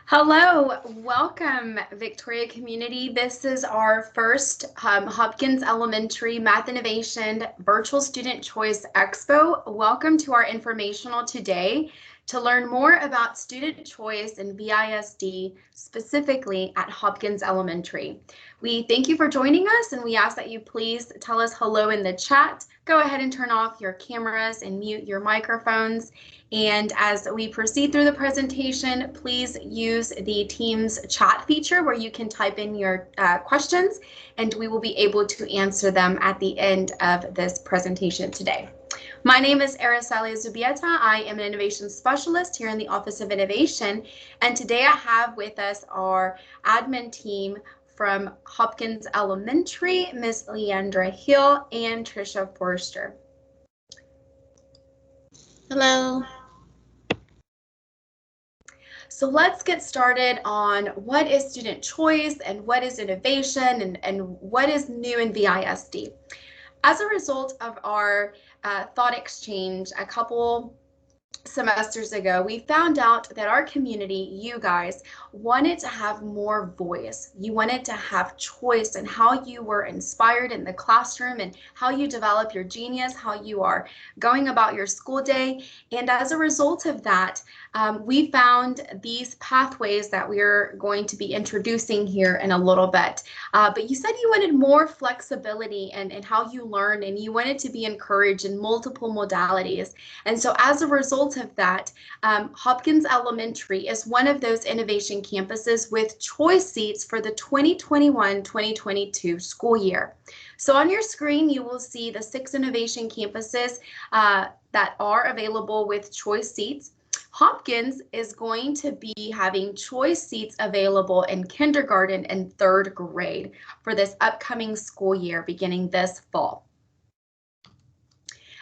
Hello, welcome Victoria community. This is our first Hopkins Elementary Math Innovation Virtual Student Choice Expo. Welcome to our informational today to learn more about student choice and VISD, specifically at Hopkins Elementary. We thank you for joining us, and we ask that you please tell us hello in the chat. Go ahead and turn off your cameras and mute your microphones. And as we proceed through the presentation, please use the Teams chat feature where you can type in your questions, and we will be able to answer them at the end of this presentation today. My name is Araceli Zubieta. I am an innovation specialist here in the Office of Innovation, and today I have with us our admin team from Hopkins Elementary, Ms. Leandra Hill and Trisha Forrester. Hello. So let's get started on what is student choice and what is innovation and what is new in VISD. As a result of our thought exchange a couple semesters ago, we found out that our community, you guys, wanted to have more voice. You wanted to have choice in how you were inspired in the classroom and how you develop your genius, how you are going about your school day. And as a result of that, we found these pathways that we're going to be introducing here in a little bit. But you said you wanted more flexibility in how you learn, and you wanted to be encouraged in multiple modalities. And so as a result of that, Hopkins Elementary is one of those innovation campuses with choice seats for the 2021-2022 school year. So on your screen, you will see the 6 innovation campuses that are available with choice seats. Hopkins is going to be having choice seats available in kindergarten and 3rd grade for this upcoming school year beginning this fall.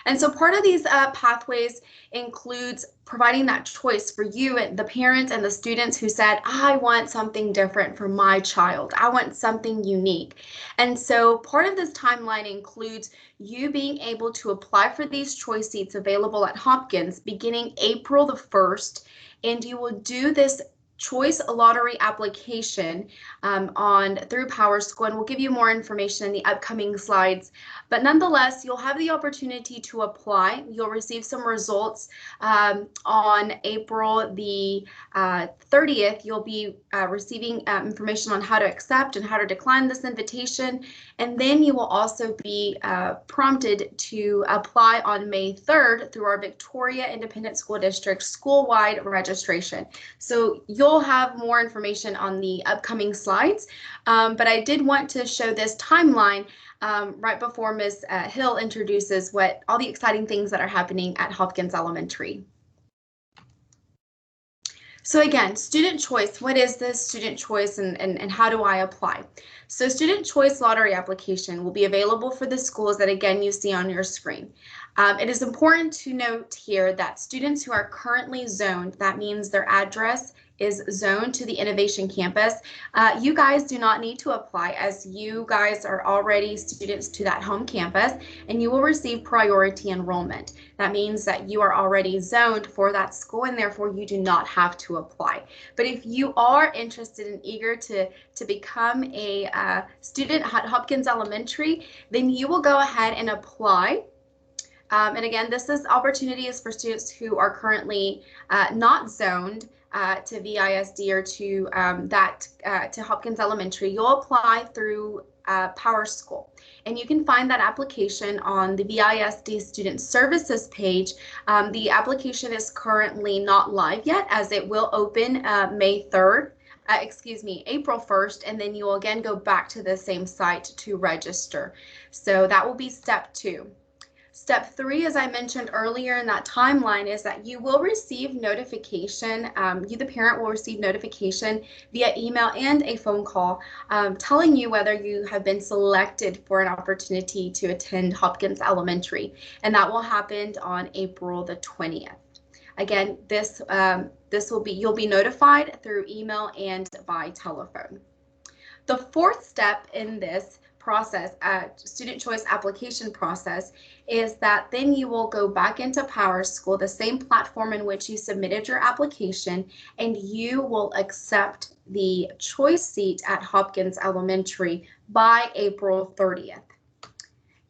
And so part of these pathways includes providing that choice for you, the parents and the students who said, I want something different for my child. I want something unique. And so part of this timeline includes you being able to apply for these choice seats available at Hopkins beginning April the 1st, and you will do this choice lottery application through PowerSchool, and we'll give you more information in the upcoming slides. But nonetheless, you'll have the opportunity to apply. You'll receive some results on April the 30th. You'll be receiving information on how to accept and how to decline this invitation. And then you will also be prompted to apply on May 3rd through our Victoria Independent School District school-wide registration. So you'll have more information on the upcoming slides, but I did want to show this timeline right before Ms. Hill introduces all the exciting things that are happening at Hopkins Elementary. So again, student choice, what is this student choice and how do I apply? So student choice lottery application will be available for the schools that again you see on your screen. It is important to note here that students who are currently zoned, that means their address is zoned to the Innovation Campus, you guys do not need to apply as you guys are already students to that home campus and you will receive priority enrollment. That means that you are already zoned for that school and therefore you do not have to apply. But if you are interested and eager to become a student at Hopkins Elementary, then you will go ahead and apply. And again, this opportunity is for students who are currently not zoned to VISD or to to Hopkins Elementary. You'll apply through PowerSchool, and you can find that application on the VISD Student Services page. The application is currently not live yet, as it will open May 3rd. April 1st, and then you will again go back to the same site to register. So that will be step 2. Step 3, as I mentioned earlier in that timeline, is that you will receive notification, you the parent will receive notification via email and a phone call telling you whether you have been selected for an opportunity to attend Hopkins Elementary, and that will happen on April the 20th. Again, you'll be notified through email and by telephone. The 4th step in this process, student choice application process, is that then you will go back into PowerSchool, the same platform in which you submitted your application, and you will accept the choice seat at Hopkins Elementary by April 30th.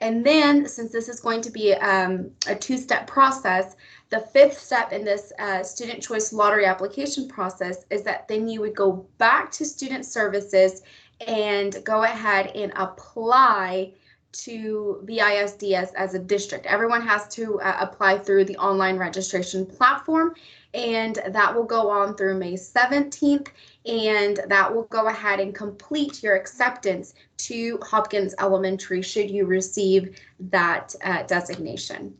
And then, since this is going to be a two-step process, the fifth step in this student choice lottery application process is that then you would go back to Student Services and go ahead and apply to VISD as a district. Everyone has to apply through the online registration platform, and that will go on through May 17th, and that will go ahead and complete your acceptance to Hopkins Elementary should you receive that designation.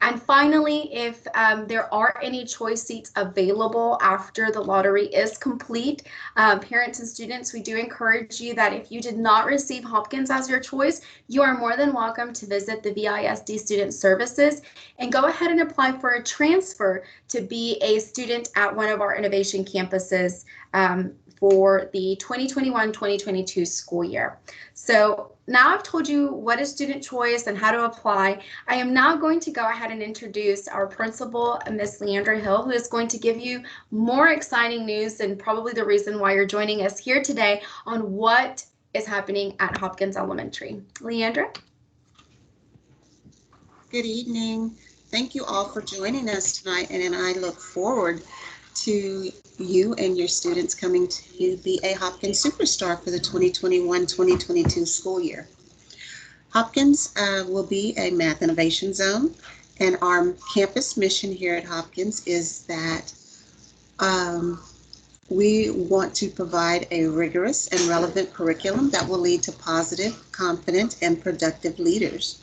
And finally, if there are any choice seats available after the lottery is complete, parents and students, we do encourage you that if you did not receive Hopkins as your choice, you are more than welcome to visit the VISD Student Services and go ahead and apply for a transfer to be a student at one of our innovation campuses for the 2021-2022 school year. So now I've told you what is student choice and how to apply. I am now going to go ahead and introduce our principal, Miss Leandra Hill, who is going to give you more exciting news and probably the reason why you're joining us here today on what is happening at Hopkins Elementary. Leandra? Good evening. Thank you all for joining us tonight, and I look forward to you and your students coming to be a Hopkins Superstar for the 2021-2022 school year. Hopkins will be a Math Innovation Zone, and our campus mission here at Hopkins is that we want to provide a rigorous and relevant curriculum that will lead to positive, confident, and productive leaders.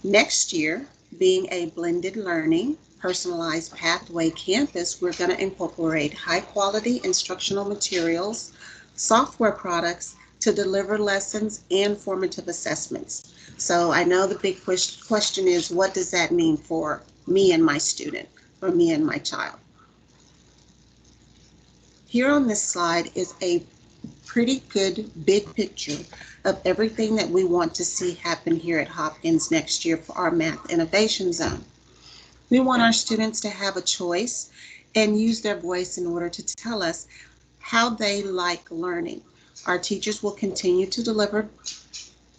Next year, being a blended learning, personalized pathway campus, we're going to incorporate high quality instructional materials, software products to deliver lessons and formative assessments. So I know the big question is, what does that mean for me and my student, or me and my child? Here on this slide is a pretty good big picture of everything that we want to see happen here at Hopkins next year for our Math Innovation Zone. We want our students to have a choice and use their voice in order to tell us how they like learning. Our teachers will continue to deliver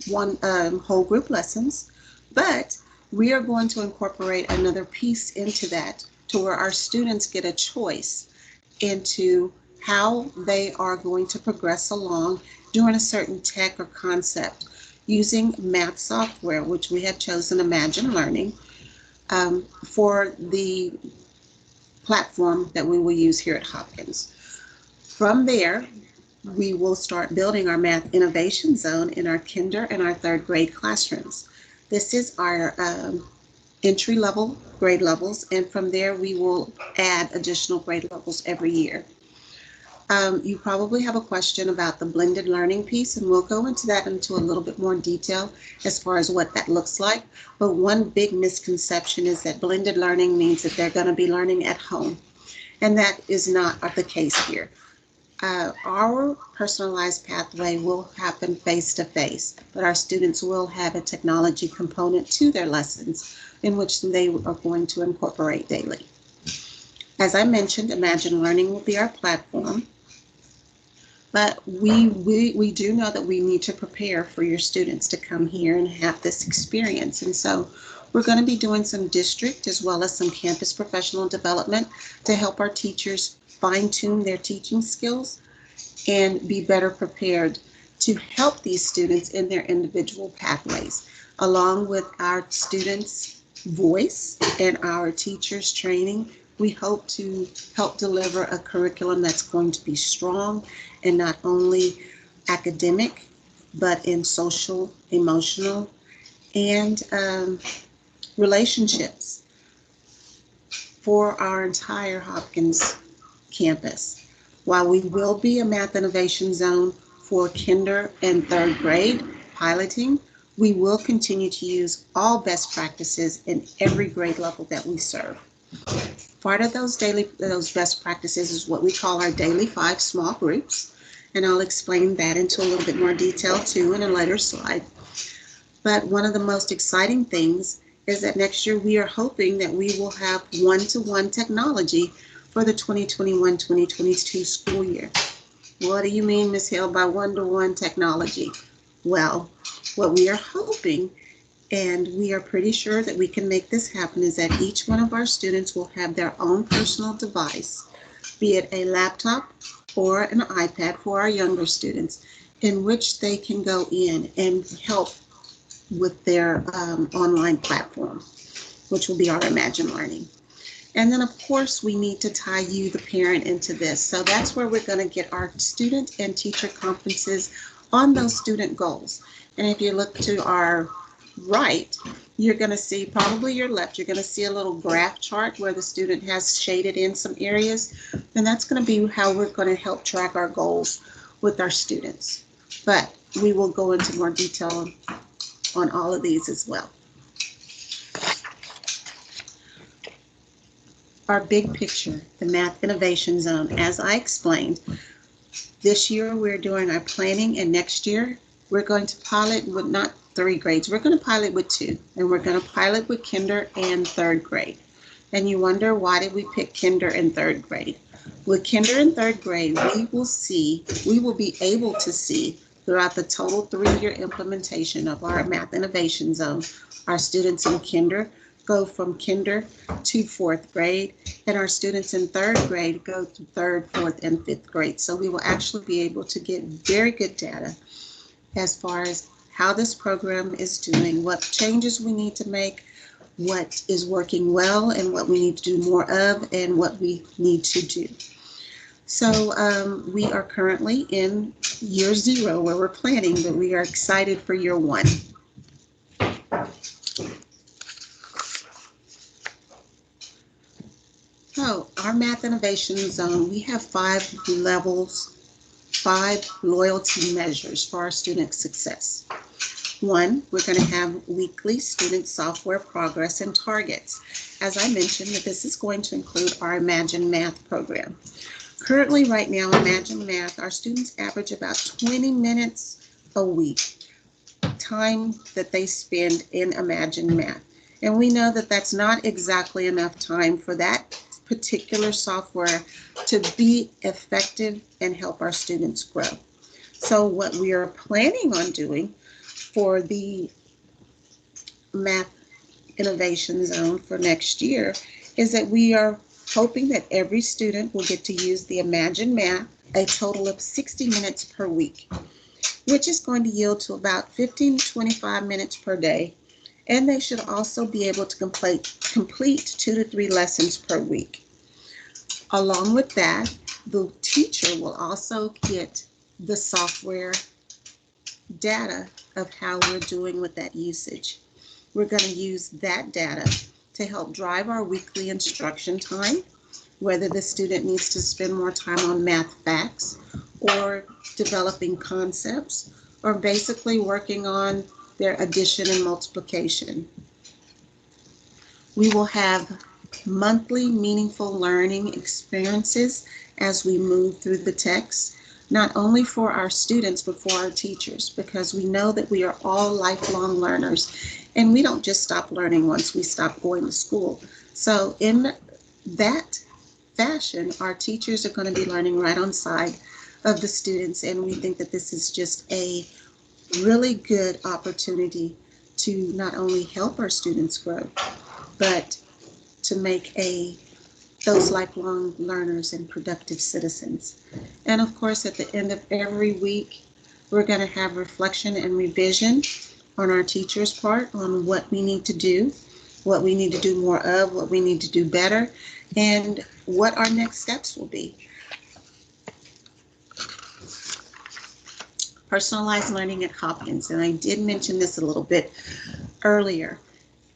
whole group lessons, but we are going to incorporate another piece into that to where our students get a choice into how they are going to progress along during a certain tech or concept using math software, which we have chosen Imagine Learning for the platform that we will use here at Hopkins. From there, we will start building our Math Innovation Zone in our kinder and our third grade classrooms. This is our entry-level grade levels, and from there we will add additional grade levels every year. You probably have a question about the blended learning piece, and we'll go into that into a little bit more detail as far as what that looks like. But one big misconception is that blended learning means that they're going to be learning at home, and that is not the case here. Our personalized pathway will happen face-to-face, but our students will have a technology component to their lessons in which they are going to incorporate daily. As I mentioned, Imagine Learning will be our platform, but we do know that we need to prepare for your students to come here and have this experience. And so we're going to be doing some district as well as some campus professional development to help our teachers fine-tune their teaching skills and be better prepared to help these students in their individual pathways. Along with our students' voice and our teachers' training, we hope to help deliver a curriculum that's going to be strong and not only academic, but in social, emotional, and relationships for our entire Hopkins campus. While we will be a Math Innovation Zone for kinder and third grade piloting, we will continue to use all best practices in every grade level that we serve. Part of those best practices is what we call our daily 5 small groups. and I'll explain that into a little bit more detail too in a later slide. But one of the most exciting things is that next year we are hoping that we will have one-to-one technology for the 2021-2022 school year. What do you mean, Ms. Hill, by one-to-one technology? Well, what we are hoping, and we are pretty sure that we can make this happen, is that each one of our students will have their own personal device, be it a laptop or an iPad for our younger students, in which they can go in and help with their online platform, which will be our Imagine Learning. And then, of course, we need to tie you, the parent, into this. So that's where we're going to get our student and teacher conferences on those student goals. And if you look to our right, you're going to see, probably your left, you're going to see a little graph chart where the student has shaded in some areas. And that's going to be how we're going to help track our goals with our students. But we will go into more detail on all of these as well. Our big picture, the Math Innovation Zone, as I explained, this year we're doing our planning, and next year we're going to pilot with not 3 grades, we're going to pilot with 2, and we're going to pilot with kinder and 3rd grade. And you wonder, why did we pick kinder and 3rd grade? With kinder and 3rd grade, we will be able to see throughout the total 3-year implementation of our Math Innovation Zone, our students in kinder go from kinder to 4th grade, and our students in 3rd grade go to 3rd, 4th, and 5th grade. So we will actually be able to get very good data as far as how this program is doing, what changes we need to make, what is working well, and what we need to do more of, and what we need to do. So we are currently in year 0 where we're planning, but we are excited for year 1. So our Math Innovation Zone, we have 5 levels, 5 loyalty measures for our student success. 1, we're going to have weekly student software progress and targets. As I mentioned, that this is going to include our Imagine Math program. Currently, right now, Imagine Math, our students average about 20 minutes a week, time that they spend in Imagine Math. And we know that that's not exactly enough time for that particular software to be effective and help our students grow. So what we are planning on doing for the Math Innovation Zone for next year is that we are hoping that every student will get to use the Imagine Math a total of 60 minutes per week, which is going to yield to about 15 to 25 minutes per day. And they should also be able to complete 2 to 3 lessons per week. Along with that, the teacher will also get the software data of how we're doing with that usage. We're going to use that data to help drive our weekly instruction time, whether the student needs to spend more time on math facts or developing concepts, or basically working on their addition and multiplication. We will have monthly meaningful learning experiences as we move through the text, not only for our students, but for our teachers, because we know that we are all lifelong learners, and we don't just stop learning once we stop going to school. So in that fashion, our teachers are going to be learning right on side of the students, and we think that this is just a really good opportunity to not only help our students grow, but to make those lifelong learners and productive citizens. And of course, at the end of every week, we're going to have reflection and revision on our teachers' part on what we need to do, what we need to do more of, what we need to do better, and what our next steps will be. Personalized learning at Hopkins, and I did mention this a little bit earlier.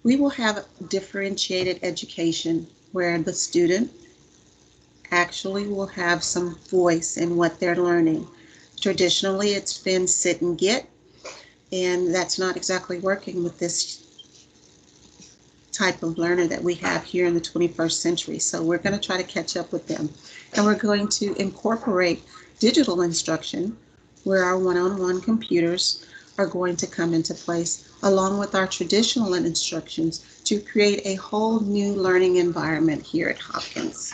We will have differentiated education where the student actually will have some voice in what they're learning. Traditionally, it's been sit and get, and that's not exactly working with this type of learner that we have here in the 21st century. So we're going to try to catch up with them, and we're going to incorporate digital instruction, where our one-on-one computers are going to come into place, along with our traditional instructions to create a whole new learning environment here at Hopkins.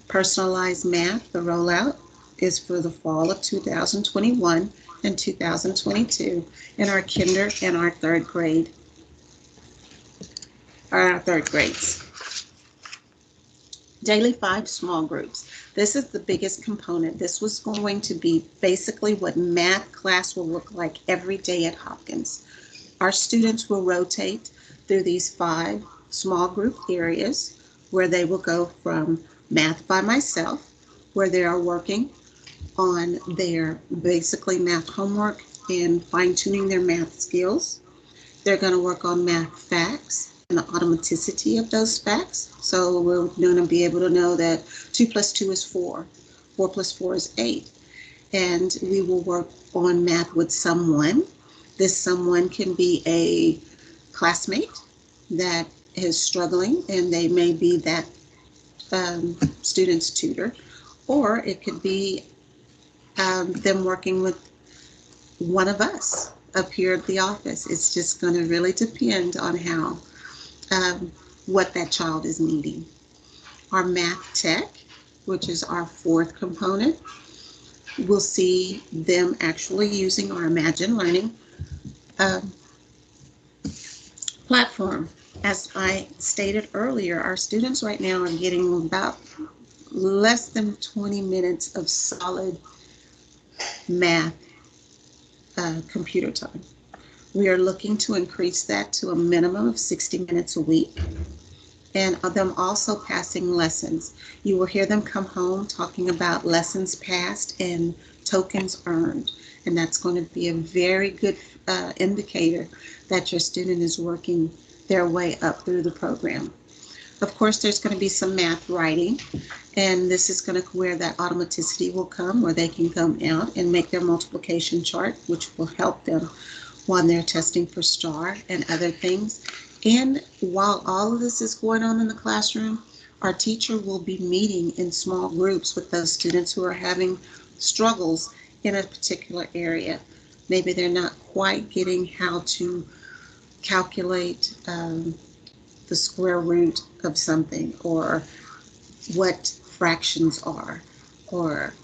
Personalized math, the rollout is for the fall of 2021 and 2022 in our kinder and our third grades. Daily 5 small groups. This is the biggest component. This was going to be basically what math class will look like every day at Hopkins. Our students will rotate through these 5 small group areas where they will go from math by myself, where they are working on their basically math homework and fine-tuning their math skills. They're going to work on math facts and the automaticity of those facts. So we're going to be able to know that 2 plus 2 is 4, 4 plus 4 is 8. And we will work on math with someone. This someone can be a classmate that is struggling and they may be that student's tutor, or it could be them working with one of us up here at the office. It's just going to really depend on how what that child is needing. Our math tech, which is our 4th component, we'll see them actually using our Imagine Learning platform. As I stated earlier, our students right now are getting about less than 20 minutes of solid math computer time. We are looking to increase that to a minimum of 60 minutes a week, and them also passing lessons. You will hear them come home talking about lessons passed and tokens earned, and that's going to be a very good indicator that your student is working their way up through the program. Of course, there's going to be some math writing, and this is going to where that automaticity will come, where they can come out and make their multiplication chart, which will help them while they're testing for STAR and other things. And while all of this is going on in the classroom, our teacher will be meeting in small groups with those students who are having struggles in a particular area. Maybe they're not quite getting how to calculate the square root of something, or what fractions are, or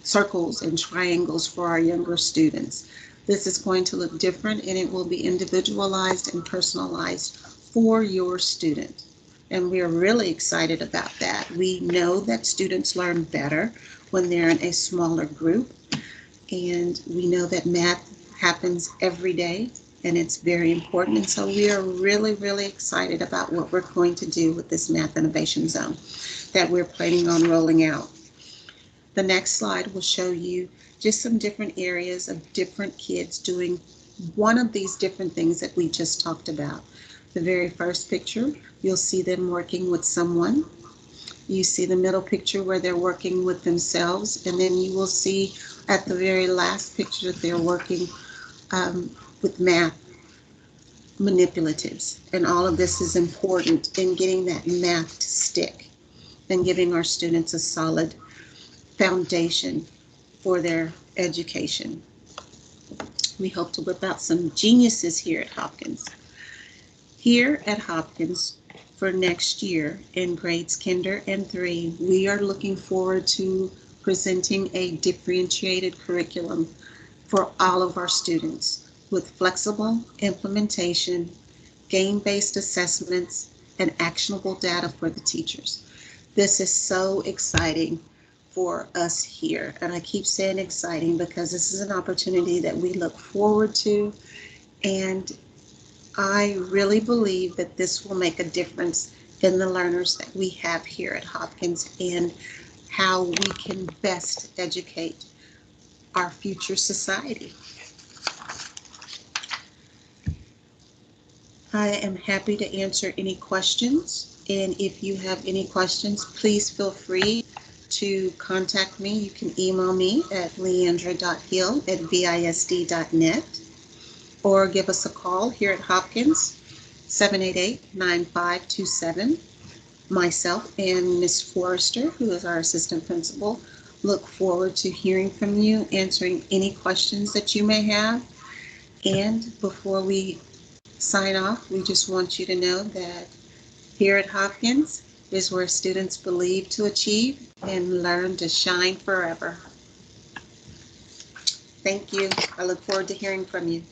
circles and triangles for our younger students. This is going to look different, and it will be individualized and personalized for your student. And we are really excited about that. We know that students learn better when they're in a smaller group, and we know that math happens every day, and it's very important. And so we are really, really excited about what we're going to do with this Math Innovation Zone that we're planning on rolling out. The next slide will show you just some different areas of different kids doing one of these different things that we just talked about. The very first picture, you'll see them working with someone. You see the middle picture where they're working with themselves, and then you will see at the very last picture that they're working with math manipulatives. And all of this is important in getting that math to stick and giving our students a solid foundation for their education. We hope to whip out some geniuses here at Hopkins. Here at Hopkins for next year in grades kinder and 3, we are looking forward to presenting a differentiated curriculum for all of our students with flexible implementation, game-based assessments, and actionable data for the teachers. This is so exciting for us here. And I keep saying exciting because this is an opportunity that we look forward to. And I really believe that this will make a difference in the learners that we have here at Hopkins and how we can best educate our future society. I am happy to answer any questions. And if you have any questions, please feel free to contact me. You can email me at leandra.hill@visd.net or give us a call here at Hopkins, 788-9527. Myself and Ms. Forrester, who is our assistant principal, look forward to hearing from you, answering any questions that you may have. And before we sign off, we just want you to know that here at Hopkins is where students believe to achieve and learn to shine forever. Thank you. I look forward to hearing from you.